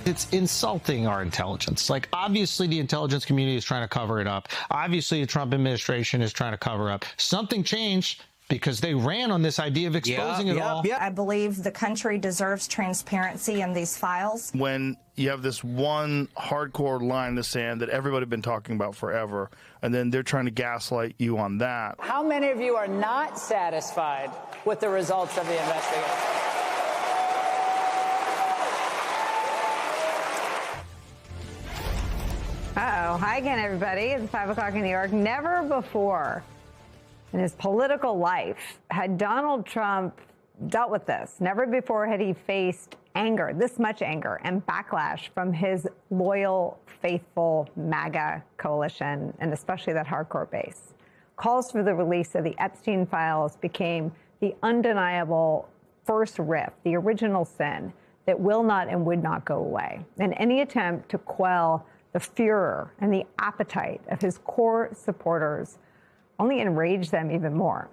It's insulting our intelligence. Like, obviously, the intelligence community is trying to cover it up. Obviously, the Trump administration is trying to cover up. Something changed because they ran on this idea of exposing it all. I believe the country deserves transparency in these files. When you have this one hardcore line in the sand that everybody's been talking about forever, and then they're trying to gaslight you on that. How many of you are not satisfied with the results of the investigation? Uh-oh. Hi again, everybody. It's 5 o'clock in New York. Never before in his political life had Donald Trump dealt with this. Never before had he faced anger, this much anger and backlash from his loyal, faithful MAGA coalition, and especially that hardcore base. Calls for the release of the Epstein files became the undeniable first riff, the original sin that will not and would not go away. And any attempt to quell the furor and the appetite of his core supporters only enraged them even more.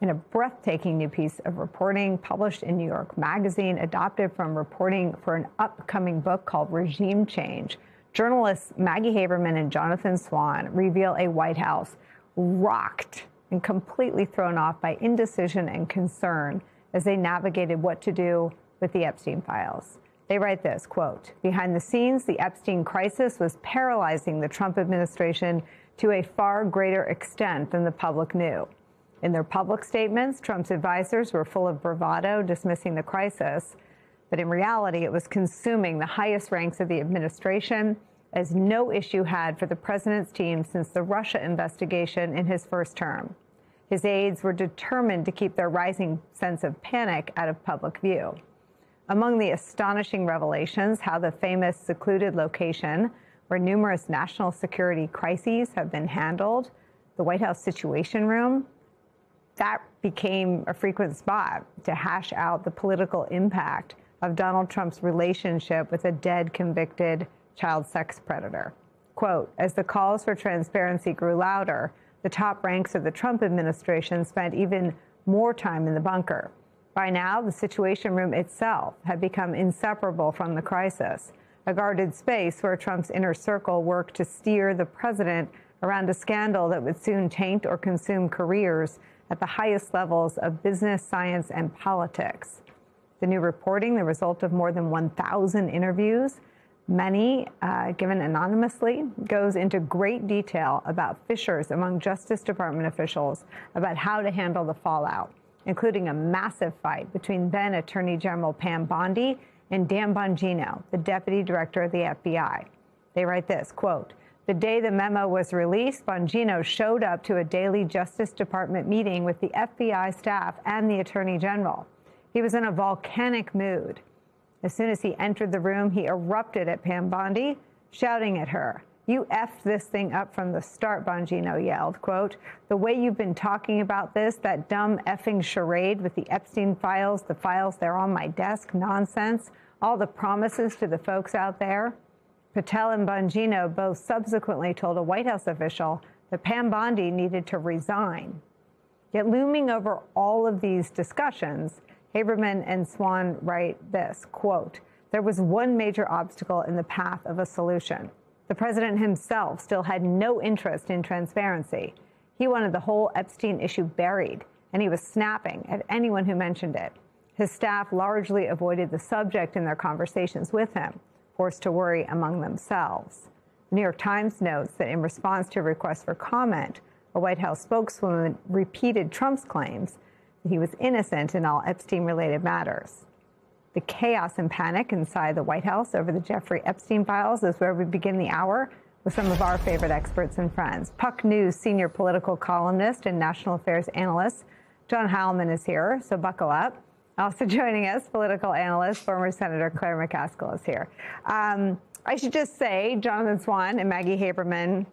In a breathtaking new piece of reporting published in New York Magazine, adopted from reporting for an upcoming book called Regime Change, journalists Maggie Haberman and Jonathan Swan reveal a White House rocked and completely thrown off by indecision and concern as they navigated what to do with the Epstein files. They write this, quote, "Behind the scenes, the Epstein crisis was paralyzing the Trump administration to a far greater extent than the public knew. In their public statements, Trump's advisors were full of bravado, dismissing the crisis. But in reality, it was consuming the highest ranks of the administration, as no issue had for the president's team since the Russia investigation in his first term. His aides were determined to keep their rising sense of panic out of public view. Among the astonishing revelations, how the famous secluded location where numerous national security crises have been handled, the White House Situation Room, that became a frequent spot to hash out the political impact of Donald Trump's relationship with a dead convicted child sex predator. Quote, as the calls for transparency grew louder, the top ranks of the Trump administration spent even more time in the bunker. By now, the Situation Room itself had become inseparable from the crisis, a guarded space where Trump's inner circle worked to steer the president around a scandal that would soon taint or consume careers at the highest levels of business, science, and politics. The new reporting, the result of more than 1,000 interviews, many given anonymously, goes into great detail about fissures among Justice Department officials about how to handle the fallout, including a massive fight between then Attorney General Pam Bondi and Dan Bongino, the deputy director of the FBI. They write this, quote, the day the memo was released, Bongino showed up to a daily Justice Department meeting with the FBI staff and the Attorney General. He was in a volcanic mood. As soon as he entered the room, he erupted at Pam Bondi, shouting at her. You effed this thing up from the start, Bongino yelled, quote, the way you've been talking about this, that dumb effing charade with the Epstein files, the files there on my desk, nonsense, all the promises to the folks out there. Patel and Bongino both subsequently told a White House official that Pam Bondi needed to resign. Yet looming over all of these discussions, Haberman and Swan write this, quote, there was one major obstacle in the path of a solution. The president himself still had no interest in transparency. He wanted the whole Epstein issue buried, and he was snapping at anyone who mentioned it. His staff largely avoided the subject in their conversations with him, forced to worry among themselves. The New York Times notes that in response to a request for comment, a White House spokeswoman repeated Trump's claims that he was innocent in all Epstein-related matters. The chaos and panic inside the White House over the Jeffrey Epstein files is where we begin the hour with some of our favorite experts and friends. Puck News senior political columnist and national affairs analyst John Heilman is here, so buckle up. Also joining us, political analyst, former Senator Claire McCaskill is here. I should just say, Jonathan Swan and Maggie Haberman,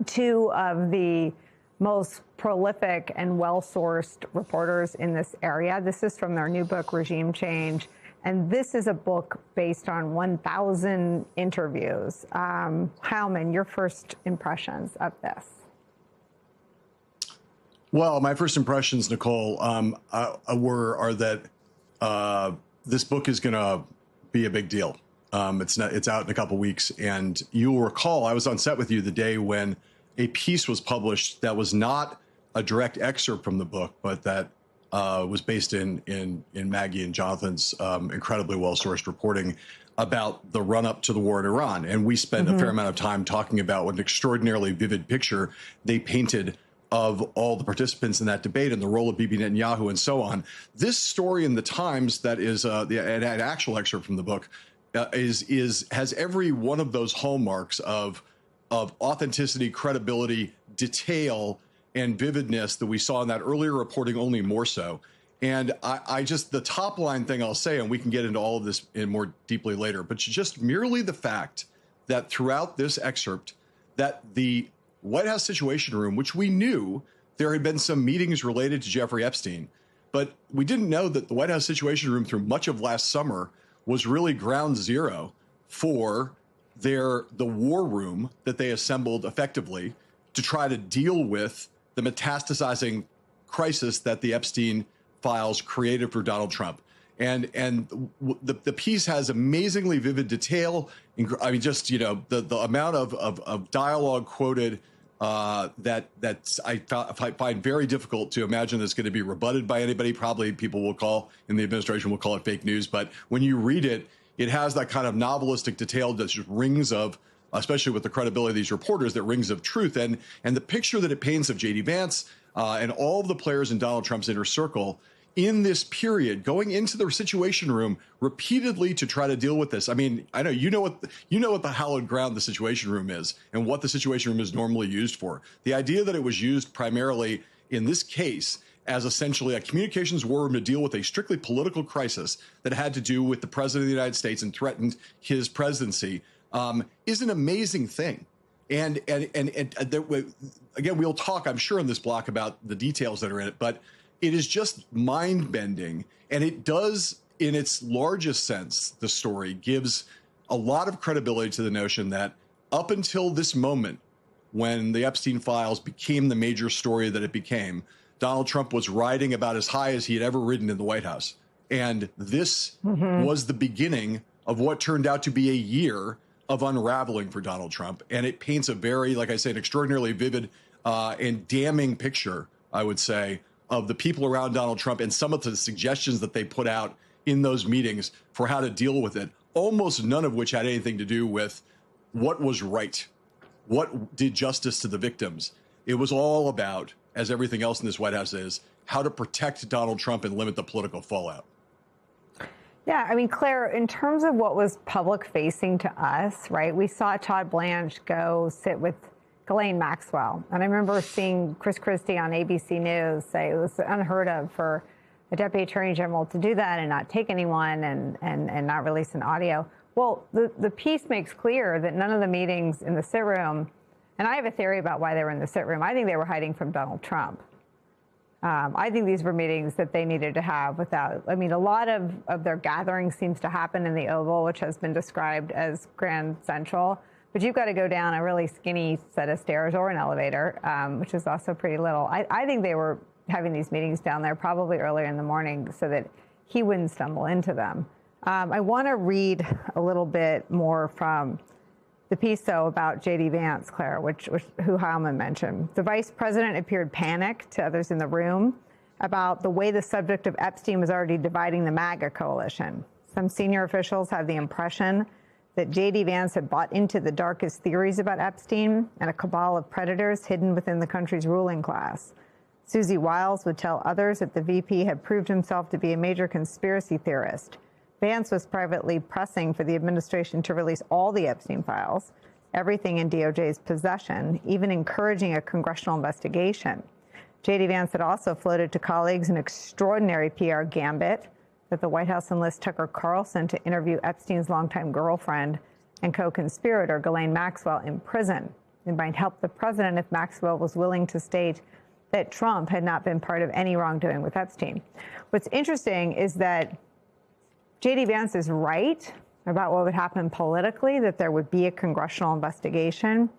two of the most prolific and well-sourced reporters in this area. This is from their new book, Regime Change. And this is a book based on 1,000 interviews. Heilman, your first impressions of this? Well, my first impressions, Nicole, are that this book is going to be a big deal. It's out in a couple weeks, and you'll recall I was on set with you the day when a piece was published that was not a direct excerpt from the book, but that was based in Maggie and Jonathan's incredibly well-sourced reporting about the run-up to the war in Iran. And we spent a fair amount of time talking about what an extraordinarily vivid picture they painted of all the participants in that debate and the role of Bibi Netanyahu and so on. This story in the Times that is an actual excerpt from the book has every one of those hallmarks of authenticity, credibility, detail, and vividness that we saw in that earlier reporting, only more so. And I just, the top line thing I'll say, and we can get into all of this in more deeply later, but just merely the fact that throughout this excerpt, that the White House Situation Room, which we knew there had been some meetings related to Jeffrey Epstein, but we didn't know that the White House Situation Room through much of last summer was really ground zero for the war room that they assembled effectively to try to deal with the metastasizing crisis that the Epstein files created for Donald Trump. And the piece has amazingly vivid detail. I mean, just, the amount of dialogue quoted that I find very difficult to imagine that's going to be rebutted by anybody. Probably people in the administration will call it fake news. But when you read it, it has that kind of novelistic detail that just rings of, especially with the credibility of these reporters, that rings of truth. And the picture that it paints of J.D. Vance and all of the players in Donald Trump's inner circle in this period, going into the Situation Room repeatedly to try to deal with this. I mean, I know you know what the hallowed ground the Situation Room is and what the Situation Room is normally used for. The idea that it was used primarily in this case as essentially a communications war room to deal with a strictly political crisis that had to do with the president of the United States and threatened his presidency is an amazing thing. And again, we'll talk, I'm sure, in this block about the details that are in it, but it is just mind-bending. And it does, in its largest sense, the story gives a lot of credibility to the notion that up until this moment, when the Epstein files became the major story that it became, Donald Trump was riding about as high as he had ever ridden in the White House. And this was the beginning of what turned out to be a year of unraveling for Donald Trump. And it paints a very, like I say, an extraordinarily vivid and damning picture, I would say, of the people around Donald Trump and some of the suggestions that they put out in those meetings for how to deal with it, almost none of which had anything to do with what was right, what did justice to the victims. It was all about, as everything else in this White House is, how to protect Donald Trump and limit the political fallout. Yeah, I mean, Claire, in terms of what was public facing to us, right, we saw Todd Blanche go sit with Ghislaine Maxwell. And I remember seeing Chris Christie on ABC News say it was unheard of for a deputy attorney general to do that and not take anyone and not release an audio. Well, the piece makes clear that none of the meetings in the sit room, and I have a theory about why they were in the sit room. I think they were hiding from Donald Trump. I think these were meetings that they needed to have without, I mean, a lot of their gathering seems to happen in the Oval, which has been described as Grand Central. But you've got to go down a really skinny set of stairs or an elevator, which is also pretty little. I think they were having these meetings down there probably earlier in the morning so that he wouldn't stumble into them. I want to read a little bit more from the piece, though, about J.D. Vance, Claire, who Heilman mentioned. The vice president appeared panicked to others in the room about the way the subject of Epstein was already dividing the MAGA coalition. Some senior officials have the impression that J.D. Vance had bought into the darkest theories about Epstein and a cabal of predators hidden within the country's ruling class. Susie Wiles would tell others that the VP had proved himself to be a major conspiracy theorist. Vance was privately pressing for the administration to release all the Epstein files, everything in DOJ's possession, even encouraging a congressional investigation. J.D. Vance had also floated to colleagues an extraordinary PR gambit that the White House enlist Tucker Carlson to interview Epstein's longtime girlfriend and co-conspirator Ghislaine Maxwell in prison. It might help the president if Maxwell was willing to state that Trump had not been part of any wrongdoing with Epstein. What's interesting is that J.D. Vance is right about what would happen politically, that there would be a congressional investigation,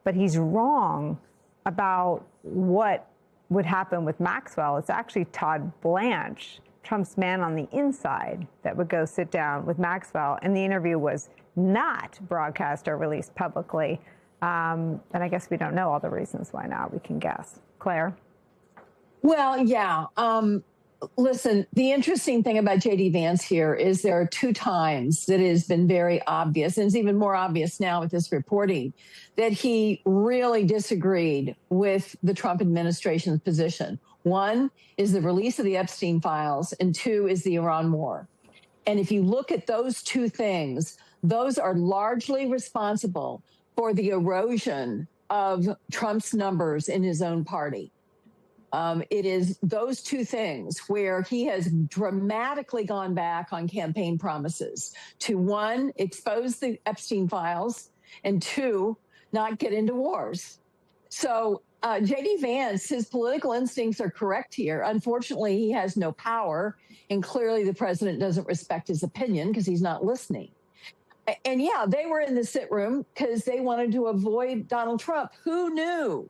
but he's wrong about what would happen with Maxwell. It's actually Todd Blanche, Trump's man on the inside, that would go sit down with Maxwell. And the interview was not broadcast or released publicly. And I guess we don't know all the reasons why not. We can guess. Claire? Well, yeah. Listen, the interesting thing about J.D. Vance here is there are 2 times that it has been very obvious, and it's even more obvious now with this reporting, that he really disagreed with the Trump administration's position. 1 is the release of the Epstein files, and 2 is the Iran war. And if you look at those 2 things, those are largely responsible for the erosion of Trump's numbers in his own party. It is those 2 things where he has dramatically gone back on campaign promises to 1, expose the Epstein files, and 2, not get into wars. So J.D. Vance, his political instincts are correct here. Unfortunately, he has no power, and clearly the president doesn't respect his opinion because he's not listening. And yeah, they were in the sit room because they wanted to avoid Donald Trump. Who knew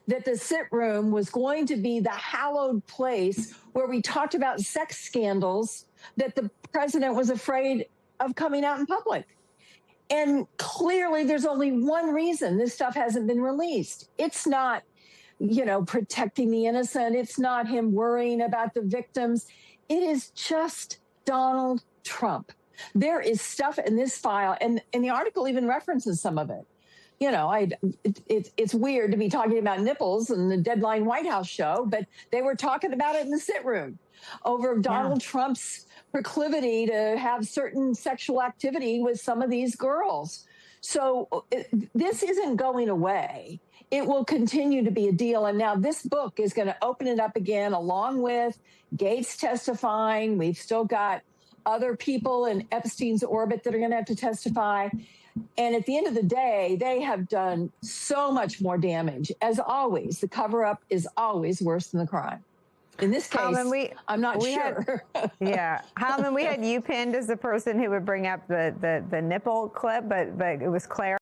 that the sit room was going to be the hallowed place where we talked about sex scandals that the president was afraid of coming out in public? And clearly there's only one reason this stuff hasn't been released. It's not, protecting the innocent. It's not him worrying about the victims. It is just Donald Trump. There is stuff in this file, and the article even references some of it. It's weird to be talking about nipples in the Deadline White House show, but they were talking about it in the sit room over Donald Trump's proclivity to have certain sexual activity with some of these girls. So this isn't going away. It will continue to be a deal. And now this book is going to open it up again, along with Gates testifying. We've still got other people in Epstein's orbit that are going to have to testify. And at the end of the day, they have done so much more damage. As always, the cover-up is always worse than the crime. In this case, I'm not sure. Hallman, we had you pinned as the person who would bring up the nipple clip, but it was Claire.